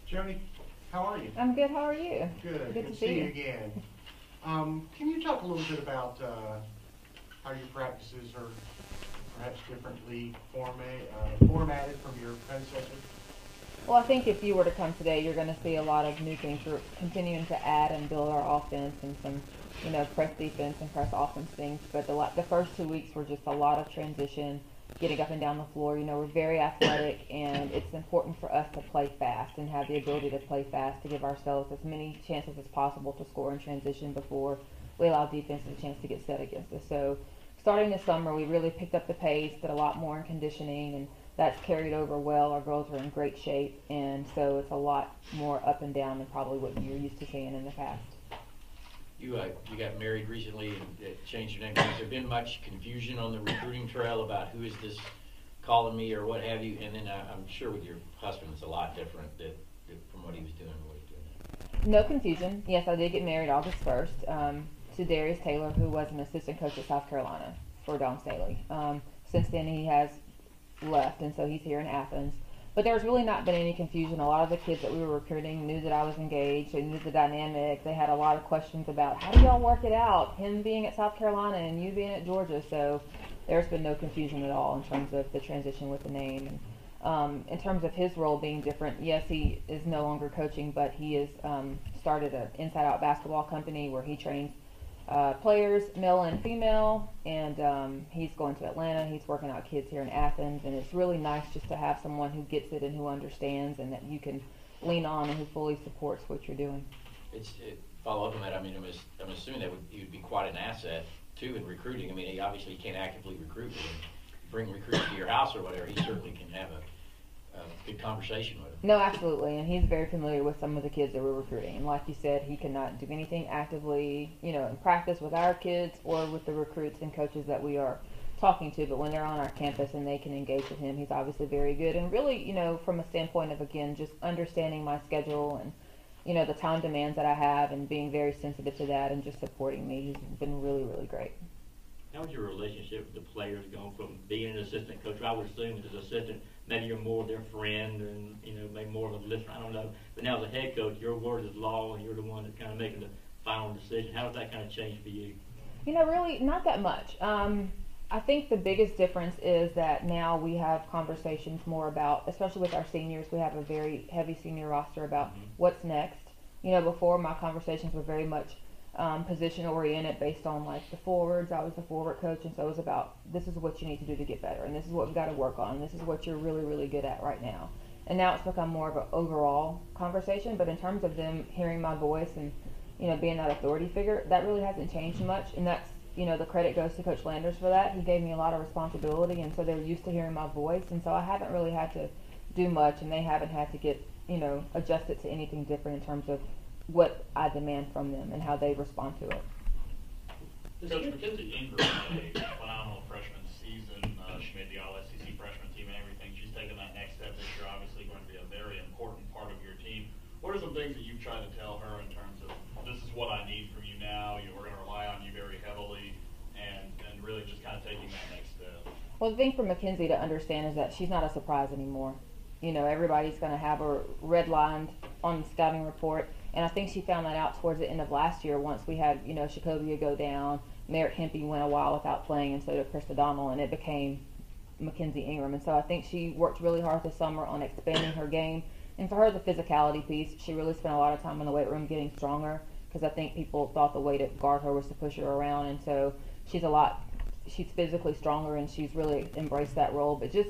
Joni, how are you? I'm good. How are you? Good. Good Good to to see see you you. again. Can you talk a little bit about how your practices are perhaps differently formatted from your predecessor? Well, I think if you were to come today, you're going to see a lot of new things. We're continuing to add and build our offense and some, press defense and press offense things. But the first 2 weeks were just a lot of transition, getting up and down the floor. We're very athletic, and it's important for us to play fast and have the ability to play fast to give ourselves as many chances as possible to score in transition before we allow defenses a chance to get set against us. So, starting this summer, we really picked up the pace, did a lot more in conditioning, and that's carried over well. Our girls are in great shape, and so it's a lot more up and down than probably what you're used to seeing in the past. You got married recently and changed your name. Has there been much confusion on the recruiting trail about who is this calling me or what have you? And then I'm sure with your husband it's a lot different from what he was doing to what he's doing now. No confusion. Yes, I did get married August 1st to Joni Taylor, who was an assistant coach at South Carolina for Don Staley. Since then, he has left, and so he's here in Athens. But there's really not been any confusion. A lot of the kids that we were recruiting knew that I was engaged. They knew the dynamic. They had a lot of questions about how do y'all work it out, him being at South Carolina and you being at Georgia. So there's been no confusion at all in terms of the transition with the name. And in terms of his role being different, yes, he is no longer coaching, but he has started an inside-out basketball company where he trains players, male and female, and he's going to Atlanta. He's working out kids here in Athens, and it's really nice just to have someone who gets it and who understands and that you can lean on and who fully supports what you're doing. Follow up on that. I mean, I'm assuming that he would be quite an asset too in recruiting. I mean, he obviously can't actively recruit, but bring recruits to your house or whatever. He certainly can have a good conversation with them. No, absolutely, and he's very familiar with some of the kids that we're recruiting. And like you said, he cannot do anything actively, in practice with our kids or with the recruits and coaches that we are talking to. But when they're on our campus and they can engage with him, he's obviously very good. And really, from a standpoint of, again, just understanding my schedule and, the time demands that I have and being very sensitive to that and just supporting me, he's been really, really great. How's your relationship with the players going from being an assistant coach? I would assume as an assistant, maybe you're more their friend and, maybe more of a listener. I don't know. But now as a head coach, your word is law and you're the one that's kind of making the final decision. How does that kind of change for you? Really not that much. I think the biggest difference is that now we have conversations more about, especially with our seniors, we have a very heavy senior roster about what's next. Before my conversations were very much position oriented based on like the forwards. I was the forward coach, and so it was about this is what you need to do to get better, and this is what we've got to work on, and this is what you're really, really good at right now. And now it's become more of an overall conversation, but in terms of them hearing my voice and, being that authority figure, that really hasn't changed much, and that's, the credit goes to Coach Landers for that. He gave me a lot of responsibility, and so they're used to hearing my voice, and so I haven't really had to do much, and they haven't had to get, adjusted to anything different in terms of what I demand from them and how they respond to it. Coach, Mackenzie Ingram had a phenomenal freshman season. She made the All-SEC freshman team and everything. She's taken that next step this year, obviously going to be a very important part of your team. What are some things that you've tried to tell her in terms of this is what I need from you now, we're going to rely on you very heavily, and really just kind of taking that next step? Well, the thing for Mackenzie to understand is that she's not a surprise anymore. Everybody's going to have her redlined on the scouting report. And I think she found that out towards the end of last year once we had, Shacobia go down. Merritt Hempy went a while without playing, and so did Chris O'Donnell, and it became Mackenzie Ingram. And so I think she worked really hard this summer on expanding her game. And for her, the physicality piece, she really spent a lot of time in the weight room getting stronger because I think people thought the way to guard her was to push her around. And so she's physically stronger, and she's really embraced that role. But just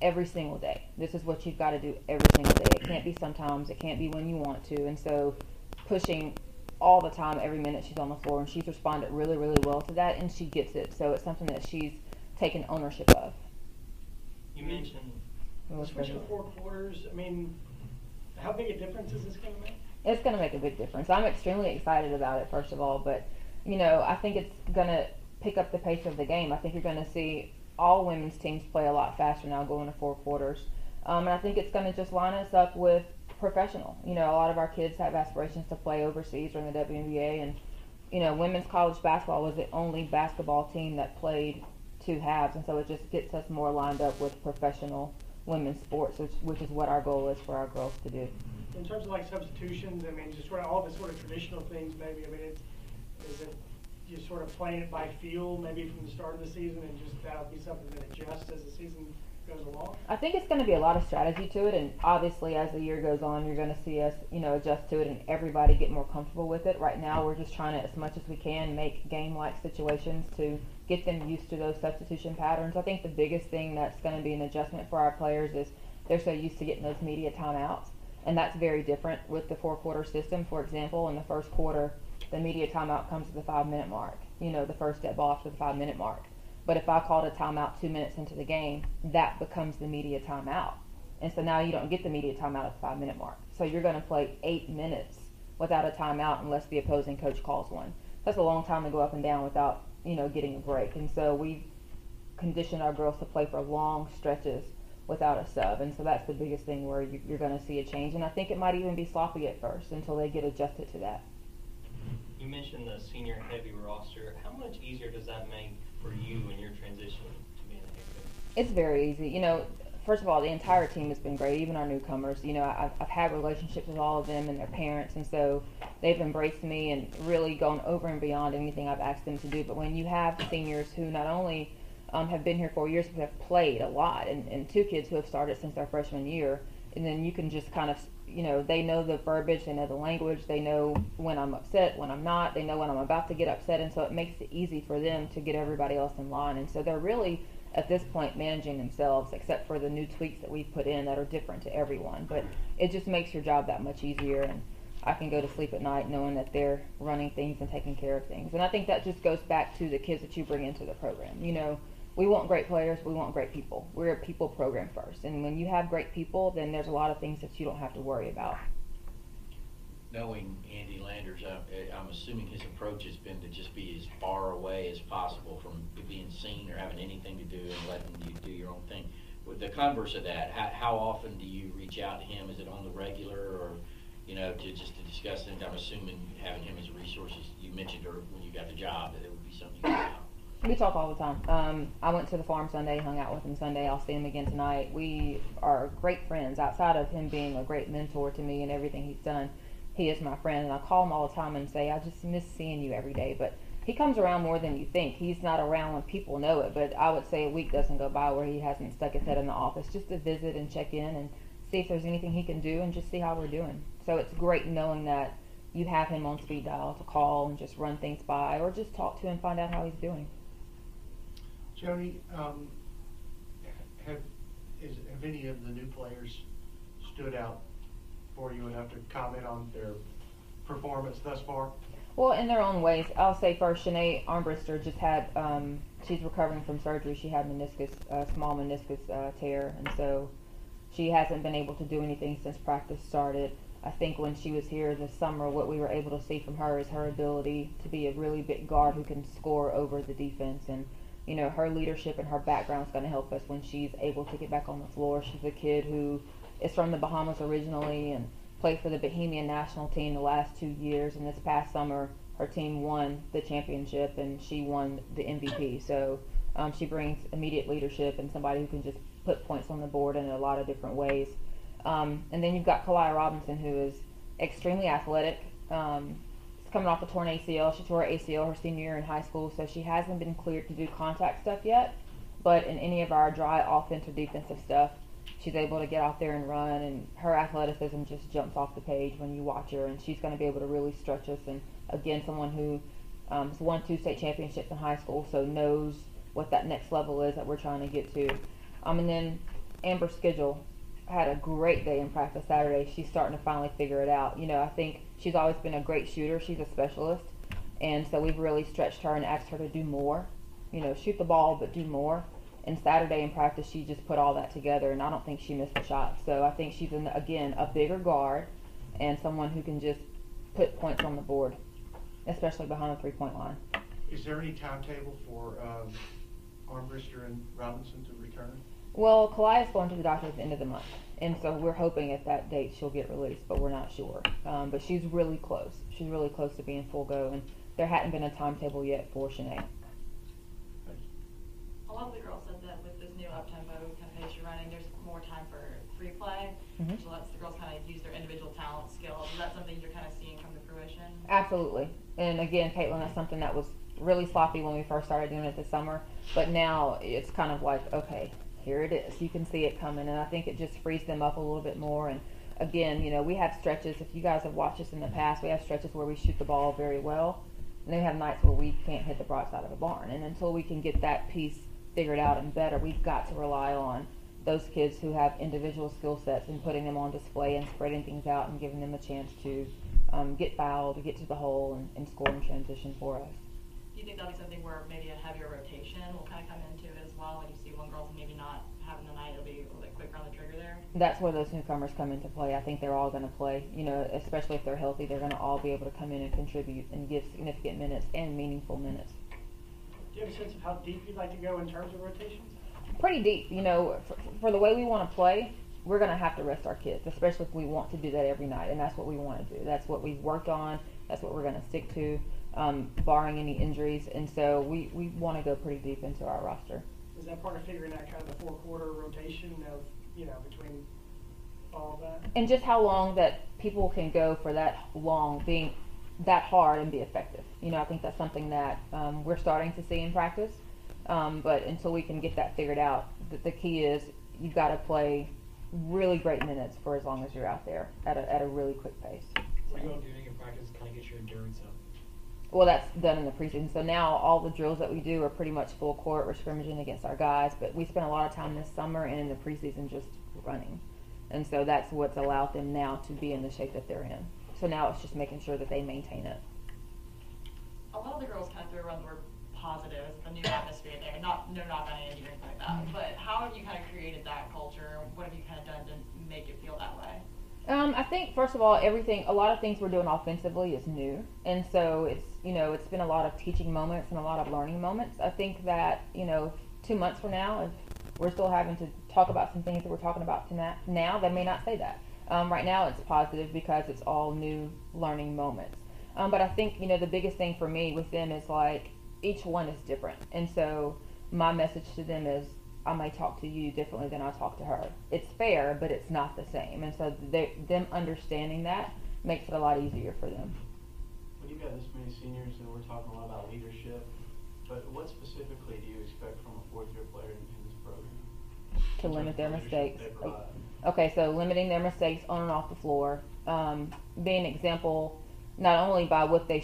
every single day. This is what you've got to do every single day. It can't be sometimes. It can't be when you want to. And so pushing all the time, every minute she's on the floor, and she's responded really, really well to that, and she gets it. So it's something that she's taken ownership of. You mentioned switching 4 quarters. I mean, how big a difference is this going to make? It's going to make a big difference. I'm extremely excited about it, first of all. But, I think it's going to pick up the pace of the game. I think you're going to see all women's teams play a lot faster now going to 4 quarters. And I think it's going to just line us up with professional. A lot of our kids have aspirations to play overseas or in the WNBA. And, women's college basketball was the only basketball team that played 2 halves. And so it just gets us more lined up with professional women's sports, which is what our goal is for our girls to do. in terms of like substitutions, I mean, just sort of all the sort of traditional things maybe, I mean, is it just sort of playing it by feel maybe from the start of the season and just that'll be something that adjusts as the season goes along? I think it's going to be a lot of strategy to it, and obviously as the year goes on, you're going to see us, adjust to it and everybody get more comfortable with it. Right now, we're just trying to, as much as we can, make game-like situations to get them used to those substitution patterns. I think the biggest thing that's going to be an adjustment for our players is they're so used to getting those media timeouts, and that's very different with the 4-quarter system. For example, in the first quarter, the media timeout comes at the 5-minute mark, the first dead ball after the 5-minute mark. But if I called a timeout 2 minutes into the game, that becomes the media timeout. And so now you don't get the media timeout at the 5-minute mark. So you're going to play 8 minutes without a timeout unless the opposing coach calls one. That's a long time to go up and down without, getting a break. And so we've conditioned our girls to play for long stretches without a sub. And so that's the biggest thing where you're going to see a change. And I think it might even be sloppy at first until they get adjusted to that. You mentioned the senior heavy roster. How much easier does that make for you in your transition to being a head coach? It's very easy. First of all, the entire team has been great, even our newcomers. I've had relationships with all of them and their parents, and so they've embraced me and really gone over and beyond anything I've asked them to do. But when you have seniors who not only have been here 4 years, but have played a lot, and 2 kids who have started since their freshman year, and then you can just kind of, they know the verbiage, they know the language, they know when I'm upset, when I'm not, they know when I'm about to get upset, and so it makes it easy for them to get everybody else in line. And so they're really, at this point, managing themselves, except for the new tweaks that we've put in that are different to everyone. But it just makes your job that much easier, and I can go to sleep at night knowing that they're running things and taking care of things. And I think that just goes back to the kids that you bring into the program. We want great players, we want great people. We're a people program first. And when you have great people, then there's a lot of things that you don't have to worry about. Knowing Andy Landers, I'm assuming his approach has been to just be as far away as possible from being seen or having anything to do and letting you do your own thing. With the converse of that, how often do you reach out to him? Is it on the regular, or to discuss things? I'm assuming having him as a resource, you mentioned, or when you got the job, that it would be something you could do. We talk all the time. I went to the farm Sunday, hung out with him Sunday. I'll see him again tonight. We are great friends. Outside of him being a great mentor to me and everything he's done, he is my friend. And I call him all the time and say, I just miss seeing you every day. But he comes around more than you think. He's not around when people know it. But I would say a week doesn't go by where he hasn't stuck his head in the office just to visit and check in and see if there's anything he can do and just see how we're doing. So it's great knowing that you have him on speed dial to call and just run things by or just talk to him and find out how he's doing. Joni, have any of the new players stood out for you enough to comment on their performance thus far? Well, in their own ways. I'll say first, Shanae Armbrister just had, she's recovering from surgery. She had small meniscus tear, and so she hasn't been able to do anything since practice started. I think when she was here this summer, what we were able to see from her is her ability to be a really big guard who can score over the defense. And her leadership and her background is going to help us when she's able to get back on the floor. She's a kid who is from the Bahamas originally and played for the Bahamian national team the last 2 years. And this past summer, her team won the championship and she won the MVP. So she brings immediate leadership and somebody who can just put points on the board in a lot of different ways. And then you've got Kalia Robinson, who is extremely athletic. Coming off a torn ACL. She tore her ACL her senior year in high school, so she hasn't been cleared to do contact stuff yet. But in any of our dry offensive defensive stuff, she's able to get out there and run, and her athleticism just jumps off the page when you watch her, and she's going to be able to really stretch us. And again, someone who has won 2 state championships in high school, so knows what that next level is that we're trying to get to. And then Amber Schedule had a great day in practice Saturday. She's starting to finally figure it out. I think she's always been a great shooter. She's a specialist. And so we've really stretched her and asked her to do more. Shoot the ball, but do more. And Saturday in practice, she just put all that together, and I don't think she missed a shot. So I think she's, again, a bigger guard and someone who can just put points on the board, especially behind the three-point line. Is there any timetable for Armbrister and Robinson to return? Well, Kalia's going to the doctor at the end of the month, and so we're hoping at that date she'll get released, but we're not sure. But she's really close. She's really close to being full go, and there hadn't been a timetable yet for Shanae. A lot of the girls said that with this new up-tempo kind of pace you're running, there's more time for free play, Mm-hmm. which lets the girls kind of use their individual talent skills. Is that something you're kind of seeing come to fruition? Absolutely. And again, Caitlin, that's something that was really sloppy when we first started doing it this summer, but now it's kind of like, okay, here it is. You can see it coming, and I think it just frees them up a little bit more. And again, we have stretches. If you guys have watched us in the past, we have stretches where we shoot the ball very well, and then we have nights where we can't hit the broadside of a barn. And until we can get that piece figured out and better, we've got to rely on those kids who have individual skill sets and putting them on display and spreading things out and giving them a chance to get fouled, to get to the hole, and score in transition for us. Do you think that'll be something where maybe a heavier rotation will kind of come into it as well? When you see one girl's maybe not having the night, it'll be a little bit quicker on the trigger there? That's where those newcomers come into play. I think they're all going to play, especially if they're healthy. They're going to all be able to come in and contribute and give significant minutes and meaningful minutes. Do you have a sense of how deep you'd like to go in terms of rotations? Pretty deep. For the way we want to play, we're going to have to rest our kids, especially if we want to do that every night, and that's what we want to do. That's what we've worked on. That's what we're going to stick to, barring any injuries. And so we want to go pretty deep into our roster. Is that part of figuring out kind of the four-quarter rotation of, between all of that? And just how long that people can go for that long, being that hard and be effective. I think that's something that we're starting to see in practice. But until we can get that figured out, the key is you've got to play really great minutes for as long as you're out there at a really quick pace. What are you all doing in practice to kind of get your endurance up? Well, that's done in the preseason. So now all the drills that we do are pretty much full court. We're scrimmaging against our guys, but we spent a lot of time this summer and in the preseason just running. And so that's what's allowed them now to be in the shape that they're in. So now it's just making sure that they maintain it. A lot of the girls kind of threw around the word positive, the new atmosphere there. No knock on Angie or anything like that. But how have you kind of created that culture? What have you kind of done to make it feel that way? I think first of all, a lot of things we're doing offensively is new, and so it's been a lot of teaching moments and a lot of learning moments. I think that 2 months from now, if we're still having to talk about some things that we're talking about now, they may not say that. Right now, it's positive because it's all new learning moments. But I think the biggest thing for me with them is like each one is different, and so my message to them is, I may talk to you differently than I talk to her. It's fair, but it's not the same. And so them understanding that makes it a lot easier for them. When you've got this many seniors, and we're talking a lot about leadership, but what specifically do you expect from a fourth-year player in this program? To limit their mistakes. Okay, so limiting their mistakes on and off the floor. Being an example not only by what they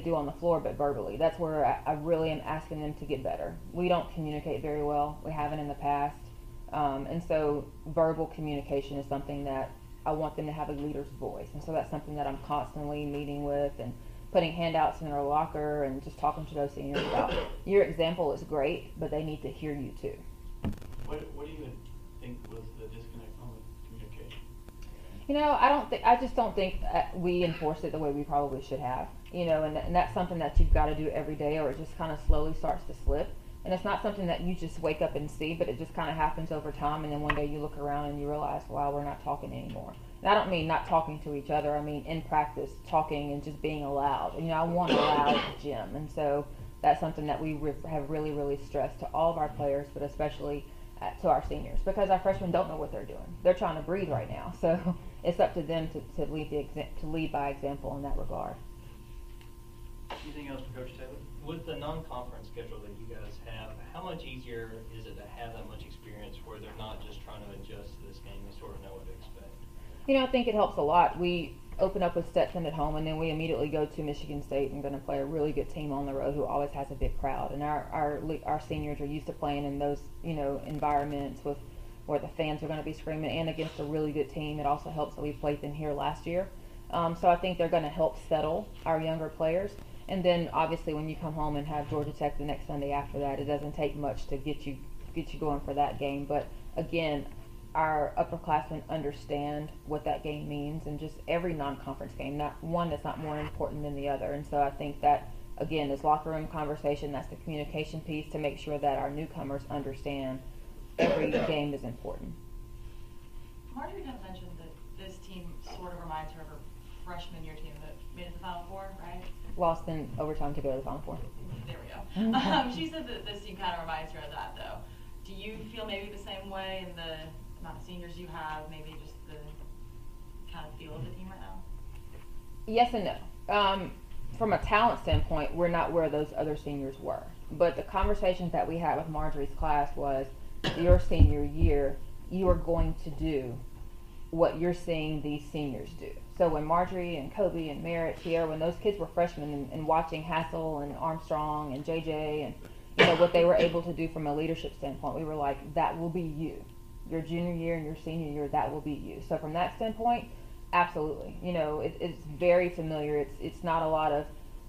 do on the floor, but verbally. That's where I really am asking them to get better. We don't communicate very well. We haven't in the past. And so verbal communication is something that I want them to have a leader's voice. And so that's something that I'm constantly meeting with and putting handouts in their locker and just talking to those seniors about. Your example is great, but they need to hear you too. What do you think was the disconnect on the communication? I just don't think we enforced it the way we probably should have. And that's something that you've got to do every day, or it just kind of slowly starts to slip. And it's not something that you just wake up and see, but it just kind of happens over time. And then one day you look around and you realize, wow, we're not talking anymore. And I don't mean not talking to each other. I mean in practice, talking and just being allowed. I want a loud gym. And so that's something that we have really, really stressed to all of our players, but especially to our seniors, because our freshmen don't know what they're doing. They're trying to breathe right now. So it's up to them to lead by example in that regard. Anything else for Coach Taylor? With the non-conference schedule that you guys have, how much easier is it to have that much experience where they're not just trying to adjust to this game, they sort of know what to expect? I think it helps a lot. We open up with Stetson at home, and then we immediately go to Michigan State and going to play a really good team on the road who always has a big crowd. And our seniors are used to playing in those environments with where the fans are going to be screaming, and against a really good team. It also helps that we played them here last year. So I think they're going to help settle our younger players. And then obviously when you come home and have Georgia Tech the next Sunday after that, it doesn't take much to get you going for that game. But again, our upperclassmen understand what that game means, and just every non-conference game, not one that's not more important than the other. And so I think that, again, is locker room conversation. That's the communication piece to make sure that our newcomers understand every game is important. Marjorie kind of mentioned that this team sort of reminds her of her freshman year team that made it to the Final Four, right? Lost in overtime to go to the Final Four. There we go. She said that this team kind of reminds her of that, though. Do you feel maybe the same way in the amount of seniors you have, maybe just the kind of feel of the team right now? Yes and no. From a talent standpoint, we're not where those other seniors were. But the conversations that we had with Marjorie's class was, your senior year, you are going to do what you're seeing these seniors do. So when Marjorie and Kobe and Merritt, Pierre, when those kids were freshmen and watching Hassel and Armstrong and JJ and what they were able to do from a leadership standpoint, we were like, that will be you. Your junior year and your senior year, that will be you. So from that standpoint, absolutely. It's very familiar. It's not a lot of,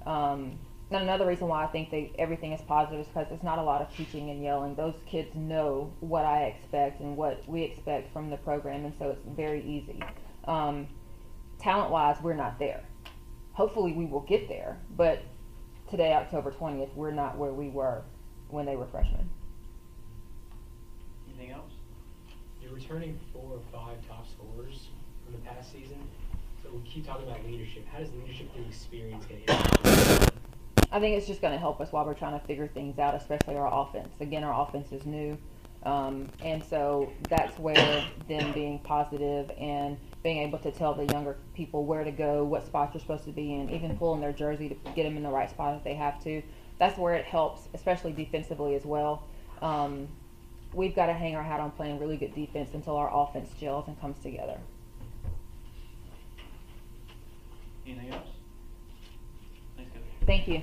and another reason why I think everything is positive is because it's not a lot of teaching and yelling. Those kids know what I expect and what we expect from the program, and so it's very easy. Talent-wise, we're not there. Hopefully we will get there, but today, October 20th, we're not where we were when they were freshmen. Anything else? You're returning 4 or 5 top scorers from the past season. So we keep talking about leadership. How does leadership through experience get into? I think it's just going to help us while we're trying to figure things out, especially our offense. Again, our offense is new. And so that's where them being positive and being able to tell the younger people where to go, what spots you're supposed to be in, even pulling their jersey to get them in the right spot if they have to. That's where it helps, especially defensively as well. We've got to hang our hat on playing really good defense until our offense gels and comes together. Anything else? Thanks, Coach. Thank you.